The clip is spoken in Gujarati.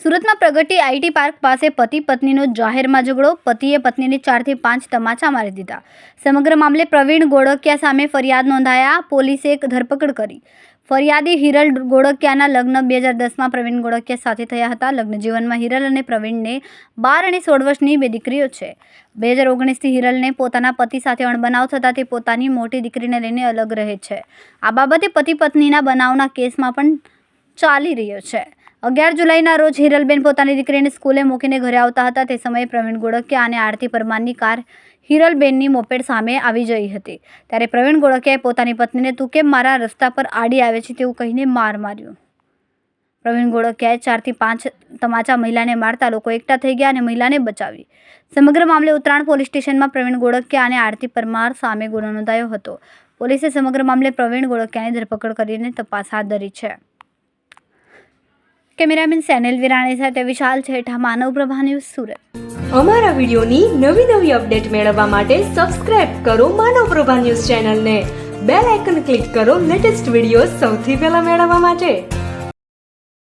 સુરતમાં પ્રગતિ આઈટી પાર્ક પાસે પતિ પત્નીનો જાહેરમાં ઝઘડો. પતિએ પત્નીને 4 થી 5 તમાચા મારી દીધા. સમગ્ર મામલે પ્રવીણ ગોળકિયા સામે ફરિયાદ નોંધાયા. પોલીસે એક ધરપકડ કરી. ફરિયાદી હિરલ ગોળકિયાના લગ્ન 2010માં પ્રવીણ ગોળકિયા સાથે થયા હતા. લગ્ન જીવનમાં હિરલ અને પ્રવીણને 12 અને 16 વર્ષની 2 દીકરીઓ છે. 2019થી હિરલને પોતાના પતિ સાથે અણબનાવ થતાં તે પોતાની મોટી દીકરીને લઈને અલગ રહે છે. આ બાબતે પતિ પત્નીના બનાવના કેસમાં પણ ચાલી રહ્યો છે. 11 જુલાઈના રોજ હિરલબેન પોતાની દીકરીને સ્કૂલે મૂકીને ઘરે આવતા હતા. તે સમયે પ્રવીણ ગોળકિયા અને આરતી પરમારની કાર હિરલબેનની મોપેડ સામે આવી જઈ હતી. ત્યારે પ્રવીણ ગોળકિયાએ પોતાની પત્નીને તું કેમ મારા રસ્તા પર આડી આવે છે તેવું કહીને માર માર્યો. પ્રવીણ ગોળકિયાએ 4 થી 5 તમાચા મહિલાને મારતા લોકો એકઠા થઈ ગયા અને મહિલાને બચાવી. સમગ્ર મામલે ઉત્તરાયણ પોલીસ સ્ટેશનમાં પ્રવીણ ગોળકિયા અને આરતી પરમાર સામે ગુનો નોંધાયો હતો. પોલીસે સમગ્ર મામલે પ્રવીણ ગોળકિયાની ધરપકડ કરીને તપાસ હાથ ધરી છે. કેમેરામેન સેનેલ વિરાણી સાથે વિશાલ છેઠા, માનવ પ્રભા ન્યૂઝ, સુરત. અમારા વિડીયોની નવી અપડેટ મેળવવા માટે સબસ્ક્રાઇબ કરો માનવ પ્રભા ન્યૂઝ ચેનલને. બેલ આઇકન ક્લિક કરો લેટેસ્ટ વિડીયો સૌથી પહેલા મેળવવા માટે.